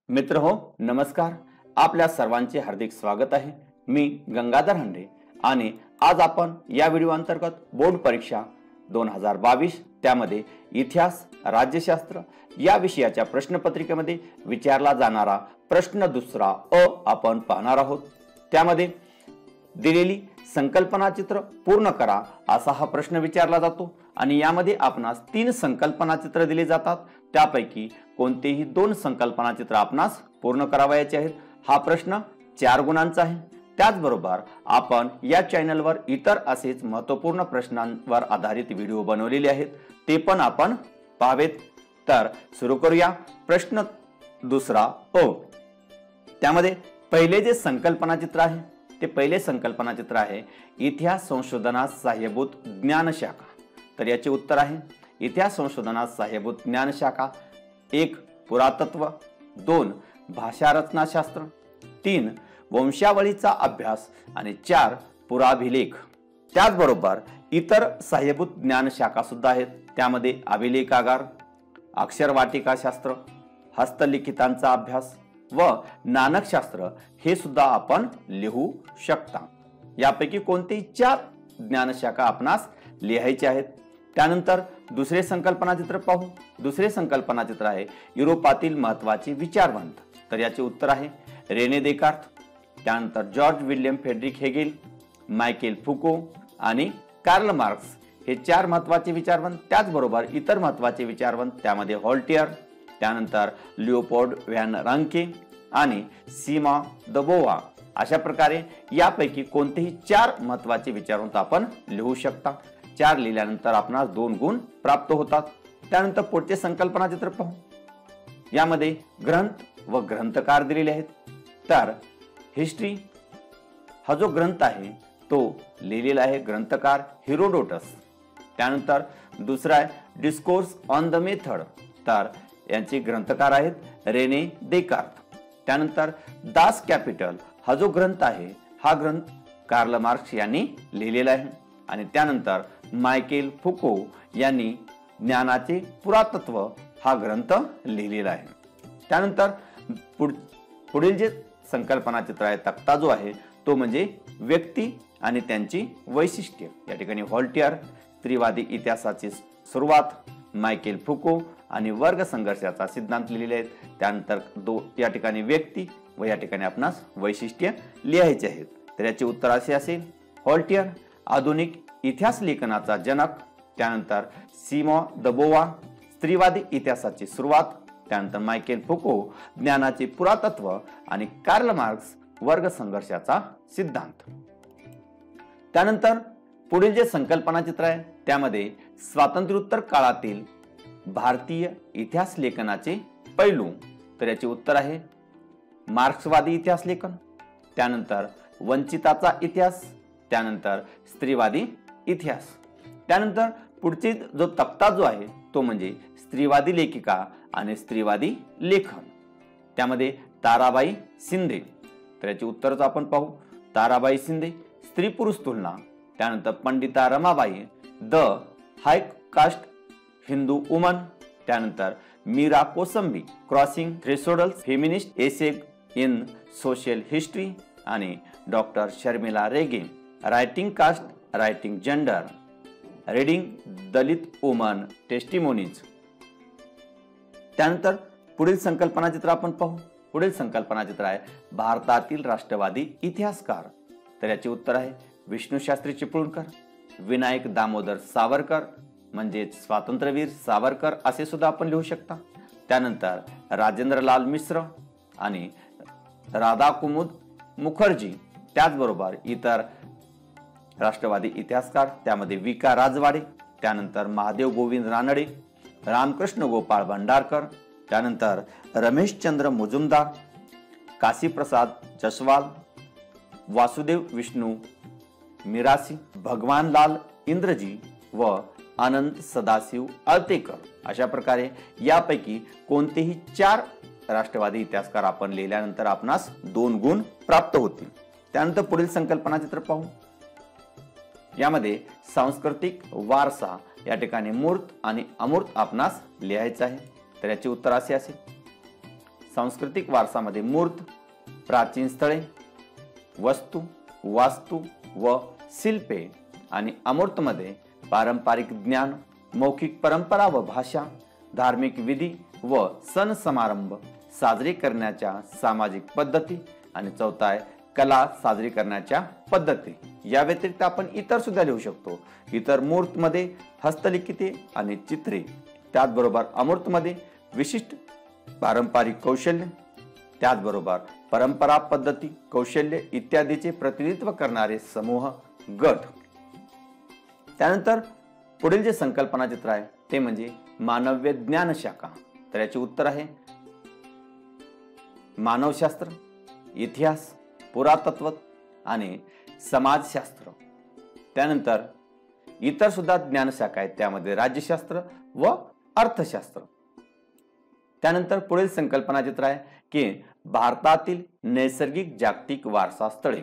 मित्र हो नमस्कार. आपल्या सर्वांचे हार्दिक स्वागत आहे. मी गंगाधर हंडे आणि आज आपण या व्हिडिओ अंतर्गत बोर्ड परीक्षा 2022 त्यामध्ये इतिहास राज्यशास्त्र या विषयाच्या प्रश्नपत्रिकेमध्ये विचारला जाणारा प्रश्न दुसरा अ आपण पाहणार आहोत. त्यामध्ये दिलेली संकल्पना चित्र पूर्ण करा असा हा प्रश्न विचारला जातो आणि यामध्ये आपणास 3 संकल्पना चित्र दिले जातात. त्यापैकी कोणतेही 2 संकल्पना चित्र आपणास पूर्ण करावयाचे आहेत. हा प्रश्न 4 गुणांचा आहे. त्याचबरोबर आपण या चॅनलवर इतर असेच महत्त्वपूर्ण प्रश्नांवर आधारित व्हिडिओ बनवलेले आहेत, ते पण आपण पाहावेत. तर सुरू करूया. प्रश्न दुसरा अ. त्यामध्ये पहिले जे संकल्पना चित्र आहे ते पहिले संकल्पना चित्र आहे इतिहास संशोधनास सहाय्यभूत ज्ञान शाखा. तर याचे उत्तर आहे इतिहास संशोधनास सहाय्यभूत ज्ञान शाखा 1. पुरातत्व, 2. भाषा रचनाशास्त्र, 3. वंशावळीचा अभ्यास आणि 4. पुराभिलेख. त्याचबरोबर इतर सहाय्यभूत ज्ञान शाखा सुद्धा आहेत. त्यामध्ये अभिलेखागार, अक्षरवाटिकाशास्त्र, हस्तलिखितांचा अभ्यास व नाणकशास्त्र हे सुद्धा आपण लिहू शकता. यापैकी कोणतेही 4 ज्ञानशाखा आपणास लिहायचे आहेत. त्यानंतर दुसरे संकल्पना चित्र पाहू. दुसरे संकल्पना चित्र आहे युरोपातील महत्त्वाचे विचारवंत. तर याचे उत्तर आहे रेने देकार्त, त्यानंतर George William Friedrich Hegel, Michel Foucault आणि कार्ल मार्क्स हे 4 महत्त्वाचे विचारवंत. त्याचबरोबर इतर महत्त्वाचे विचारवंत त्यामध्ये व्हॉल्टियर, त्यानंतर लिओपोल्ड व्हॅन रांके आणि सीमा द बोवा. अशा प्रकारे यापैकी कोणतेही 4 महत्त्वाचे विचारवंत आपण लिहू शकता. 4 लिहिल्यानंतर आपणास 2 गुण प्राप्त होतात. त्यानंतर पुढचे संकल्पना चित्र पाहू. यामध्ये ग्रंथ व ग्रंथकार दिलेले आहेत. तर हिस्ट्री हा जो ग्रंथ आहे तो लिहिलेला आहे ग्रंथकार हेरोडोटस. त्यानंतर दुसरा आहे डिस्कोर्स ऑन द मेथड. तर यांचे ग्रंथकार आहेत रेने देकार्त. त्यानंतर दास कॅपिटल हा जो ग्रंथ आहे हा ग्रंथ कार्ल मार्क्स यांनी लिहिलेला आहे. आणि त्यानंतर मायकेल फुको यांनी ज्ञानाचे पुरातत्व हा ग्रंथ लिहिलेला आहे. त्यानंतर पुढील जे संकल्पना चित्र आहे तक्ता जो आहे तो म्हणजे व्यक्ती आणि त्यांची वैशिष्ट्ये. या ठिकाणी व्हॉल्टियर स्त्रीवादी इतिहासाची सुरुवात, मायकेल फुको आणि वर्ग संघर्षाचा सिद्धांत लिहिलेले आहेत. त्यानंतर या ठिकाणी व्यक्ती व या ठिकाणी आपणास वैशिष्ट्य लिहायचे आहेत. तर याचे उत्तर असे असेल व्हॉल्टियर आधुनिक इतिहास लेखनाचा जनक, त्यानंतर सीमा द बोवा स्त्रीवादी इतिहासाची सुरुवात, त्यानंतर मायकेल फुको ज्ञानाचे पुरातत्व आणि कार्ल मार्क्स वर्ग संघर्षाचा सिद्धांत. त्यानंतर पुढील जे संकल्पना चित्र आहे त्यामध्ये स्वातंत्र्योत्तर काळातील भारतीय इतिहास लेखनाचे पैलू. तर याचे उत्तर आहे मार्क्सवादी इतिहास लेखन, त्यानंतर वंचिताचा इतिहास, त्यानंतर स्त्रीवादी इतिहास. त्यानंतर पुढची जो तक्ता जो आहे तो म्हणजे स्त्रीवादी लेखिका आणि स्त्रीवादी लेखन. त्यामध्ये ताराबाई शिंदे. तर याची उत्तरच आपण पाहू. ताराबाई शिंदे स्त्री पुरुष तुलना, त्यानंतर Pandita Ramabai the high caste Hindu woman, त्यानंतर Meera Kosambi crossing threshold feminist essays in social history आणि doctor Sharmila Rege writing caste writing gender reading Dalit women testimonies. त्यानंतर पुढील संकल्पना चित्र आपण पाहू. पुढील संकल्पना चित्र आहे भारतातील राष्ट्रवादी इतिहासकार. तर याचे उत्तर आहे विष्णुशास्त्री चिपळूणकर, विनायक दामोदर सावरकर म्हणजे स्वातंत्र्यवीर सावरकर असे सुद्धा आपण लिहू शकता. त्यानंतर राजेंद्रलाल मिश्र आणि राधाकुमुद मुखर्जी. त्याचबरोबर इतर राष्ट्रवादी इतिहासकार त्यामध्ये विका राजवाडे, त्यानंतर महादेव गोविंद रानडे, रामकृष्ण गोपाळ भंडारकर, त्यानंतर रमेशचंद्र मुजुमदार, काशीप्रसाद जसवाल, वासुदेव विष्णू मिरासी, भगवानलाल इंद्रजी व आनंद सदाशिव अळतेकर. अशा प्रकारे यापैकी कोणतेही 4 राष्ट्रवादी इतिहासकार आपण लिहिल्यानंतर आपणास 2 गुण प्राप्त होतील. त्यानंतर पुढील संकल्पना चित्र पाहू. यामध्ये सांस्कृतिक वारसा या ठिकाणी मूर्त आणि अमूर्त आपणास लिहायचा आहे. तर याचे उत्तर असे असेल सांस्कृतिक वारसामध्ये मूर्त, प्राचीन स्थळे, वस्तू, वास्तू व शिल्पे आणि अमूर्तमध्ये पारंपरिक ज्ञान, मौखिक परंपरा व भाषा, धार्मिक विधी व सण समारंभ साजरे करण्याच्या सामाजिक पद्धती आणि चौथा आहे कला साजरी करण्याच्या पद्धती। या व्यतिरिक्त आपण इतर सुद्धा लिहू शकतो। इतर मूर्त मध्ये हस्तलिखिते आणि चित्रे, त्याचबरोबर अमूर्त मध्ये विशिष्ट पारंपरिक कौशल्य, त्याचबरोबर परंपरा, पद्धती, कौशल्य इत्यादीचे प्रतिनिधित्व करणारे समूह, गट। त्यानंतर पुढील जे संकल्पना चित्र आहे ते म्हणजे मानव्य ज्ञान शाखा। तर याचे उत्तर आहे मानवशास्त्र, इतिहास, पुरातत्व आणि समाजशास्त्र। त्यानंतर इतर सुद्धा ज्ञान शाखा आहेत, त्यामध्ये राज्यशास्त्र व अर्थशास्त्र। त्यानंतर पुढील संकल्पना चित्र आहे की भारतातील नैसर्गिक जागतिक वारसा स्थळे।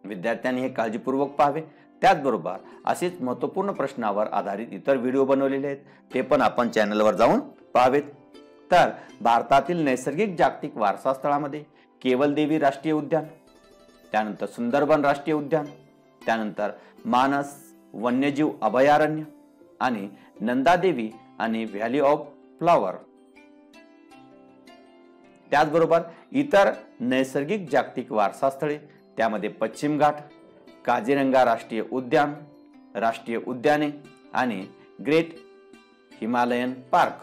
विद्यार्थ्यांनी हे काळजीपूर्वक पाहावे। त्याचबरोबर असेच महत्त्वपूर्ण प्रश्नावर आधारित इतर व्हिडिओ बनवलेले आहेत, ते पण आपण चॅनलवर जाऊन पाहावेत। तर भारतातील नैसर्गिक जागतिक वारसा स्थळामध्ये केवल देवी राष्ट्रीय उद्यान, त्यानंतर सुंदरबन राष्ट्रीय उद्यान, त्यानंतर मानस वन्यजीव अभयारण्य आणि नंदादेवी आणि व्हॅली ऑफ फ्लॉवर। त्याचबरोबर इतर नैसर्गिक जागतिक वारसा स्थळे, त्यामध्ये पश्चिम घाट, काझीरंगा राष्ट्रीय उद्यान, राष्ट्रीय उद्याने आणि ग्रेट हिमालयन पार्क।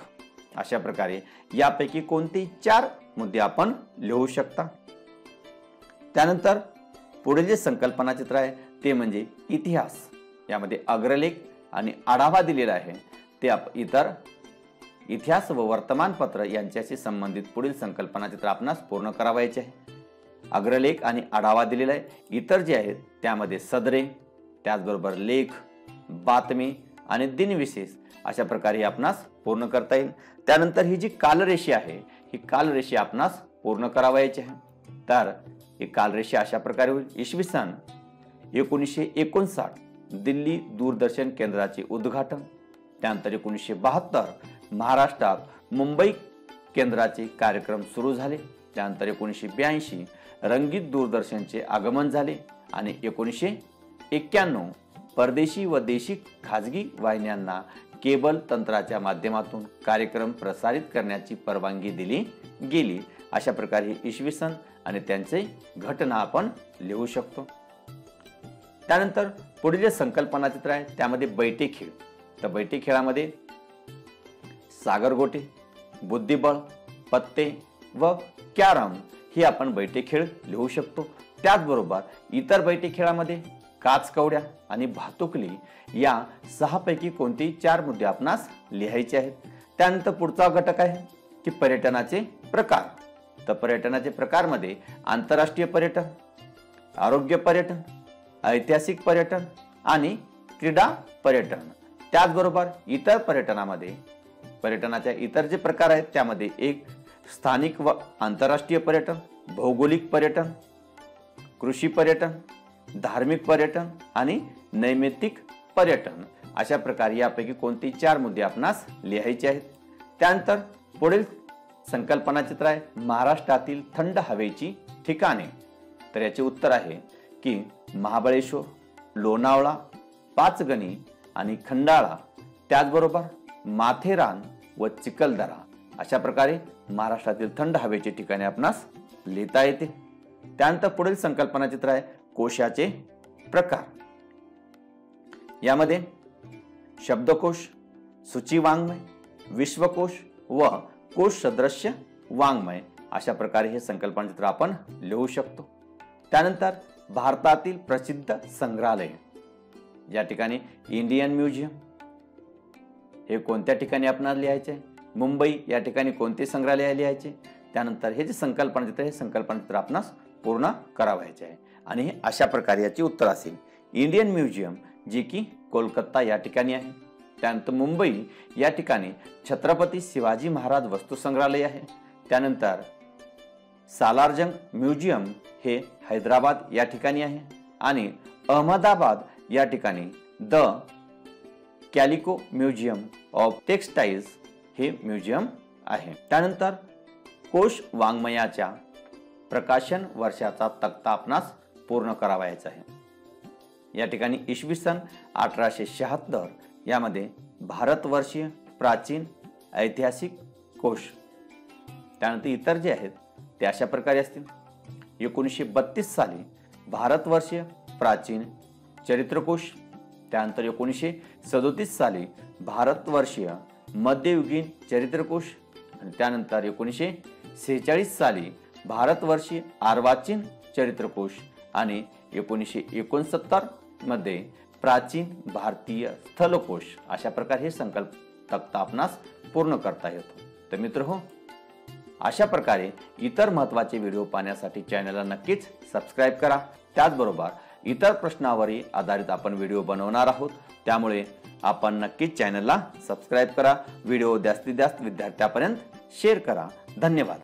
अशा प्रकारे यापैकी कोणतेही 4 मुद्दे आपण लिहू शकता। त्यानंतर पुढील जे संकल्पना चित्र आहे ते म्हणजे इतिहास। यामध्ये अग्रलेख आणि आढावा दिलेला आहे। ते इतर इतिहास व वर्तमानपत्र यांच्याशी संबंधित पुढील संकल्पना चित्र आपणास पूर्ण करावायचे आहे। अग्रलेख आणि आढावा दिलेला आहे। इतर जे आहेत त्यामध्ये सदरे, त्याचबरोबर लेख, बातमी आणि दिनविशेष अशा प्रकारे आपणास पूर्ण करता येईल। त्यानंतर ही जी कालरेषा आहे ही कालरेषा आपणास पूर्ण करावायची आहे। तर ही कालरेषा अशा प्रकारे होईल। इसवी सन 1959 दिल्ली दूरदर्शन केंद्राचे उद्घाटन, त्यानंतर 1972 महाराष्ट्रात मुंबई केंद्राचे कार्यक्रम सुरू झाले, त्यानंतर 1982 रंगीत दूरदर्शनचे आगमन झाले आणि 1991 परदेशी व देशी खाजगी वाहिन्यांना केबल तंत्राच्या माध्यमातून कार्यक्रम प्रसारित करण्याची परवानगी दिली गेली। अशा प्रकारे इसवी सन आणि त्यांचे घटना आपण लिहू शकतो। त्यानंतर पुढील संकल्पना चित्र आहे त्यामध्ये बैठे खेळ। तर बैठे खेळामध्ये सागरगोटे, बुद्धिबळ, पत्ते व कॅरम हे आपण बैठे खेळ लिहू शकतो। त्याचबरोबर इतर बैठे खेळामध्ये काचकवड्या आणि भातुकली या 6 पैकी कोणतेही 4 मुद्दे आपणास लिहायचे आहेत। त्यानंतर पुढचा घटक आहे की पर्यटनाचे प्रकार। तर पर्यटनाचे प्रकार मध्ये आंतरराष्ट्रीय पर्यटन, आरोग्य पर्यटन, ऐतिहासिक पर्यटन आणि क्रीडा पर्यटन। त्याचबरोबर इतर पर्यटनामध्ये पर्यटनाच्या इतर जे प्रकार आहेत त्यामध्ये एक स्थानिक व आंतरराष्ट्रीय पर्यटन, भौगोलिक पर्यटन, कृषी पर्यटन, धार्मिक पर्यटन आणि नैमित्तिक पर्यटन। अशा प्रकारे यापैकी कोणतेही 4 मुद्दे आपणास लिहायचे आहेत। त्यानंतर पुढील संकल्पना चित्र आहे महाराष्ट्रातील थंड हवेची ठिकाणे। तर याचे उत्तर आहे की महाबळेश्वर, लोणावळा, पाचगणी आणि खंडाळा, त्याचबरोबर माथेरान व चिखलदरा। अशा प्रकारे महाराष्ट्रातील थंड हवेची ठिकाणे आपणास लिहिता येते। त्यानंतर पुढील संकल्पना चित्र आहे कोशाचे प्रकार। यामध्ये शब्दकोश, सूची वाङ्मय, विश्वकोश व कोश सदृश्य वाङ्मय अशा प्रकारे हे संकल्पना चित्र आपण लिहू शकतो। त्यानंतर भारतातील प्रसिद्ध संग्रहालय, या ठिकाणी इंडियन म्युझियम हे कोणत्या ठिकाणी आपणास लिहायचे, मुंबई या ठिकाणी कोणते संग्रहालय लिहायचे। त्यानंतर हे जे संकल्पना चित्र हे संकल्पना चित्र आपणास पूर्ण करावायचे आहे आणि हे अशा प्रकारे याचे उत्तर असेल इंडियन म्युझियम जे की कोलकाता या ठिकाणी आहे। त्यानंतर मुंबई या ठिकाणी छत्रपती शिवाजी महाराज वस्तू संग्रहालय आहे। त्यानंतर सालारजंग म्युझियम हे हैदराबाद या ठिकाणी आहे आणि अहमदाबाद या ठिकाणी the Calico museum of textiles हे म्युझियम आहे। त्यानंतर कोश वाङ्मयाच्या प्रकाशन वर्षाचा तक्ता आपणास पूर्ण करावयाचा आहे। या ठिकाणी इसवी सन 1876 यामध्ये भारतवर्षीय प्राचीन ऐतिहासिक कोश, त्यानंतर इतर जे आहेत ते अशा प्रकारे असतील। 1932 साली भारतवर्षीय प्राचीन चरित्रकोश, त्यानंतर 1937 साली भारतवर्षीय मध्ययुगीन चरित्रकोश आणि त्यानंतर 1946 साली भारतवर्षीय अर्वाचीन चरित्रकोश आणि 1969 मध्ये प्राचीन भारतीय स्थलकोश, अशा प्रकारे हे संकल्प तक्ता आपणास पूर्ण करता येतो। तर मित्रहो, अशा प्रकारे इतर महत्त्वाचे व्हिडिओ पाहण्यासाठी चॅनलला नक्कीच सबस्क्राइब करा। त्याचबरोबर इतर प्रश्नावरही आधारित आपण व्हिडिओ बनवणार आहोत, त्यामुळे आपण नक्कीच चॅनलला सबस्क्राइब करा। व्हिडिओ जास्तीत जास्त विद्यार्थ्यांपर्यंत शेअर करा। धन्यवाद।